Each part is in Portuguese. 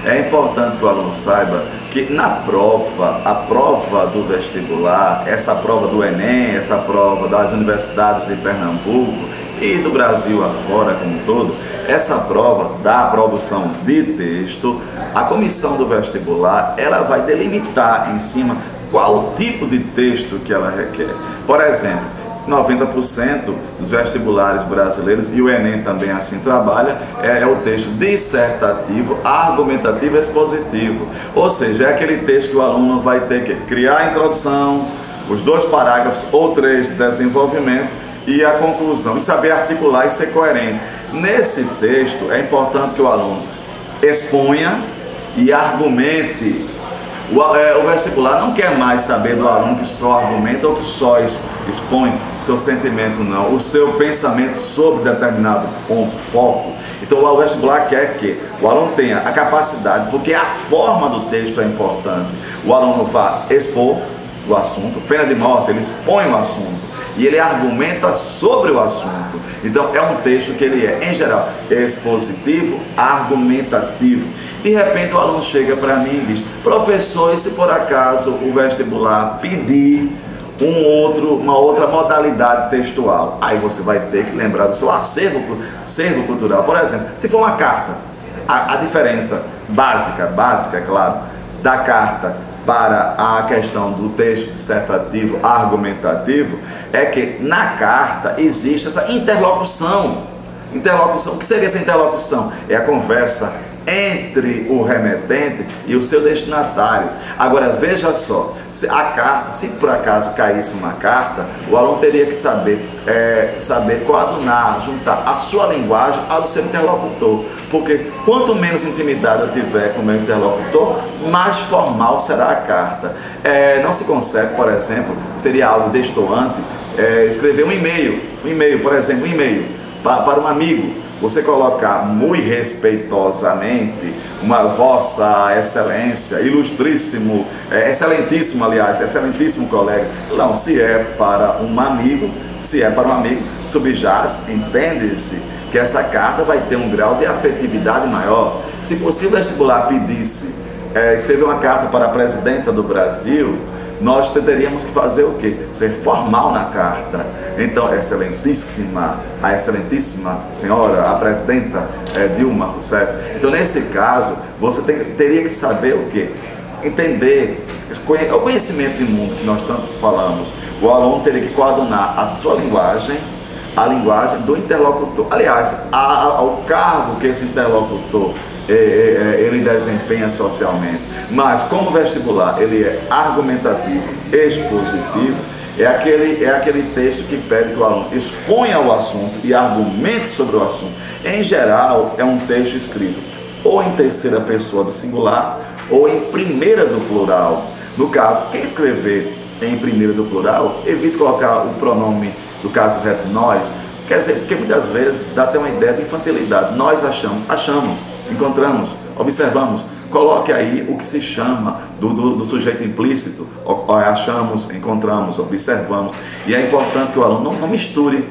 É importante que o aluno saiba que na prova, a prova do vestibular, essa prova do Enem, essa prova das universidades de Pernambuco e do Brasil afora como um todo, essa prova da produção de texto, a comissão do vestibular, ela vai delimitar em cima qual tipo de texto que ela requer. Por exemplo, 90% dos vestibulares brasileiros, e o Enem também assim trabalha, é o texto dissertativo, argumentativo e expositivo. Ou seja, é aquele texto que o aluno vai ter que criar a introdução, os 2 parágrafos ou 3 de desenvolvimento e a conclusão, e saber articular e ser coerente. Nesse texto é importante que o aluno exponha e argumente. O vestibular não quer mais saber do aluno que só argumenta ou que só expõe seu sentimento, não, o seu pensamento sobre determinado ponto, foco. Então o vestibular quer que o aluno tenha a capacidade, porque a forma do texto é importante. O aluno vá expor o assunto, pena de morte, ele expõe o assunto e ele argumenta sobre o assunto. Então é um texto que ele é, em geral, expositivo, argumentativo. De repente o aluno chega para mim e diz: professor, e se por acaso o vestibular pedir uma outra modalidade textual? Aí você vai ter que lembrar do seu acervo cultural. Por exemplo, se for uma carta, a diferença básica, é claro, da carta para a questão do texto dissertativo, argumentativo, é que na carta existe essa interlocução. O que seria essa interlocução? É a conversa entre o remetente e o seu destinatário. Agora veja só, se por acaso caísse uma carta, o aluno teria que saber coadunar, juntar a sua linguagem à do seu interlocutor, porque quanto menos intimidade eu tiver com o meu interlocutor, mais formal será a carta. Não se consegue, por exemplo, seria algo destoante, escrever um e-mail, por exemplo, para um amigo. Você colocar muito respeitosamente uma vossa excelência, ilustríssimo, excelentíssimo colega. Não, se é para um amigo, subjaz, entende-se que essa carta vai ter um grau de afetividade maior. Se possível, o vestibular pedisse escrever uma carta para a presidenta do Brasil, nós teríamos que fazer o quê? Ser formal na carta. Então, a excelentíssima senhora, a presidenta Dilma Rousseff. Então, nesse caso, você teria que saber o quê? Entender, o conhecimento de mundo que nós tanto falamos. O aluno teria que coadunar a sua linguagem, a linguagem do interlocutor. Aliás, ao cargo que esse interlocutor ele desempenha socialmente. Mas como vestibular ele é argumentativo, expositivo, é aquele texto que pede que o aluno exponha o assunto e argumente sobre o assunto. Em geral, é um texto escrito ou em terceira pessoa do singular ou em primeira do plural. No caso, quem escrever em primeira do plural, evite colocar o pronome, do caso reto, nós. Quer dizer, porque muitas vezes dá até uma ideia de infantilidade. Nós achamos, encontramos, observamos. Coloque aí o que se chama do sujeito implícito. Achamos, encontramos, observamos. E é importante que o aluno não misture,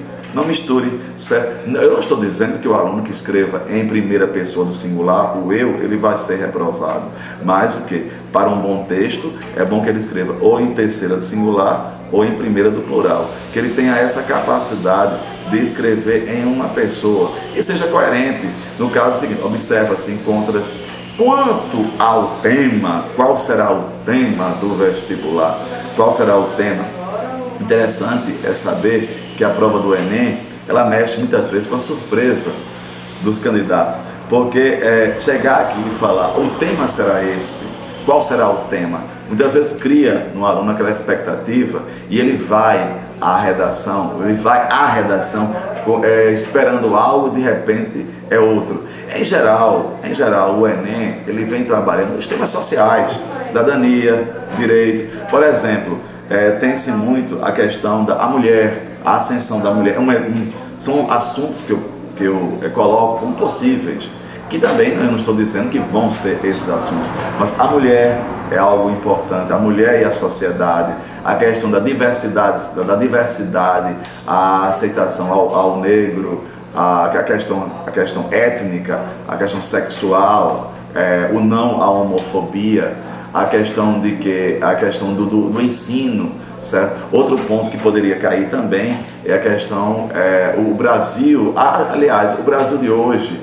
certo? Eu não estou dizendo que o aluno que escreva em primeira pessoa do singular, o eu, ele vai ser reprovado. Mas o que? Para um bom texto, é bom que ele escreva ou em terceira do singular ou em primeira do plural. Que ele tenha essa capacidade de escrever em uma pessoa e seja coerente. No caso seguinte, observa-se, encontra-se. Quanto ao tema, qual será o tema do vestibular? Qual será o tema? Interessante é saber que a prova do Enem, ela mexe muitas vezes com a surpresa dos candidatos, porque chegar aqui e falar, o tema será esse, qual será o tema? Muitas vezes cria no aluno aquela expectativa e ele vai à redação, esperando algo e de repente é outro. Em geral, o Enem, ele vem trabalhando os temas sociais, cidadania, direito. Por exemplo, tem-se muito a questão da mulher, a ascensão da mulher. São assuntos que eu coloco como possíveis, que também eu não estou dizendo que vão ser esses assuntos, mas a mulher é algo importante, a mulher e a sociedade, a questão da diversidade, a aceitação ao negro, a questão étnica, a questão sexual, o não à homofobia, a questão do ensino, certo? Outro ponto que poderia cair também é a questão, o Brasil, aliás, o Brasil de hoje,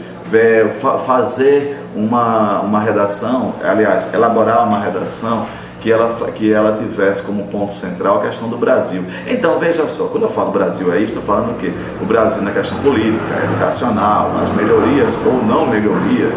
fazer uma redação, aliás, elaborar uma redação que ela tivesse como ponto central a questão do Brasil. Então, veja só, quando eu falo Brasil aí, estou falando o quê? O Brasil na questão política, educacional, as melhorias ou não melhorias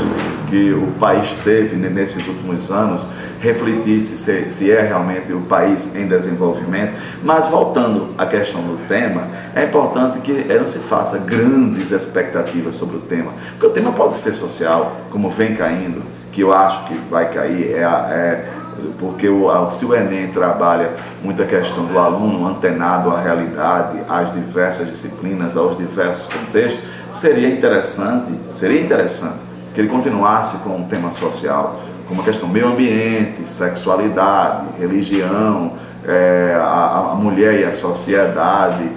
que o país teve nesses últimos anos, refletisse se é realmente o país em desenvolvimento. Mas voltando à questão do tema, é importante que não se faça grandes expectativas sobre o tema, porque o tema pode ser social, como vem caindo, que eu acho que vai cair, porque se o Enem trabalha muita questão do aluno antenado à realidade, às diversas disciplinas, aos diversos contextos, seria interessante que ele continuasse com um tema social, como a questão meio ambiente, sexualidade, religião, a mulher e a sociedade,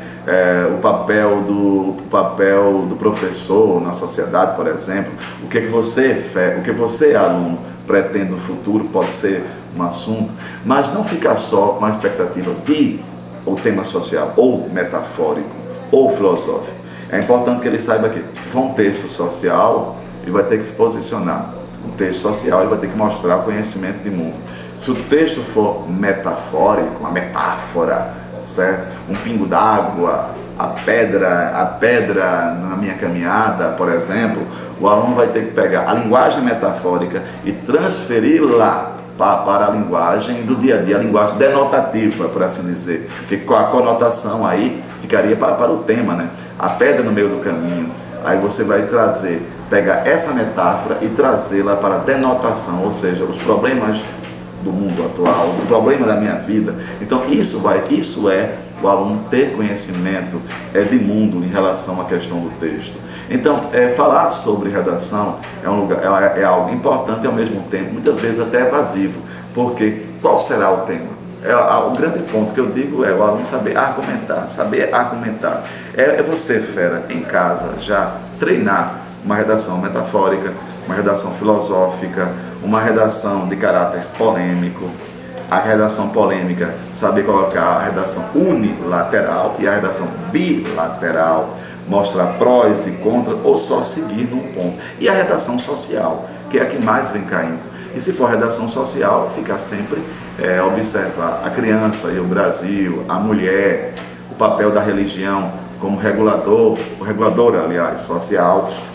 o papel do professor na sociedade, por exemplo, o que você, aluno, pretende no futuro, pode ser um assunto, mas não ficar só com a expectativa de o tema social, ou metafórico, ou filosófico. É importante que ele saiba que, se for um texto social, ele vai ter que se posicionar. Um texto social, ele vai ter que mostrar o conhecimento de mundo. Se o texto for metafórico, uma metáfora, certo? Um pingo d'água, a pedra na minha caminhada, por exemplo, o aluno vai ter que pegar a linguagem metafórica e transferi-la para a linguagem do dia a dia, a linguagem denotativa, por assim dizer, porque a conotação aí ficaria para o tema, né? A pedra no meio do caminho. Aí você vai pegar essa metáfora e trazê-la para a denotação, ou seja, os problemas do mundo atual, o problema da minha vida. Então isso é o aluno ter conhecimento de mundo em relação à questão do texto. Então, falar sobre redação é algo importante e ao mesmo tempo, muitas vezes até evasivo, porque qual será o tema? O grande ponto que eu digo é o aluno saber argumentar. É você, fera, em casa, já treinar uma redação metafórica, uma redação filosófica, uma redação de caráter polêmico. A redação polêmica, saber colocar a redação unilateral e a redação bilateral, mostrar prós e contras ou só seguir num ponto. E a redação social, que é a que mais vem caindo. E se for redação social, ficar sempre observar a criança e o Brasil, a mulher, o papel da religião como reguladora, aliás, social,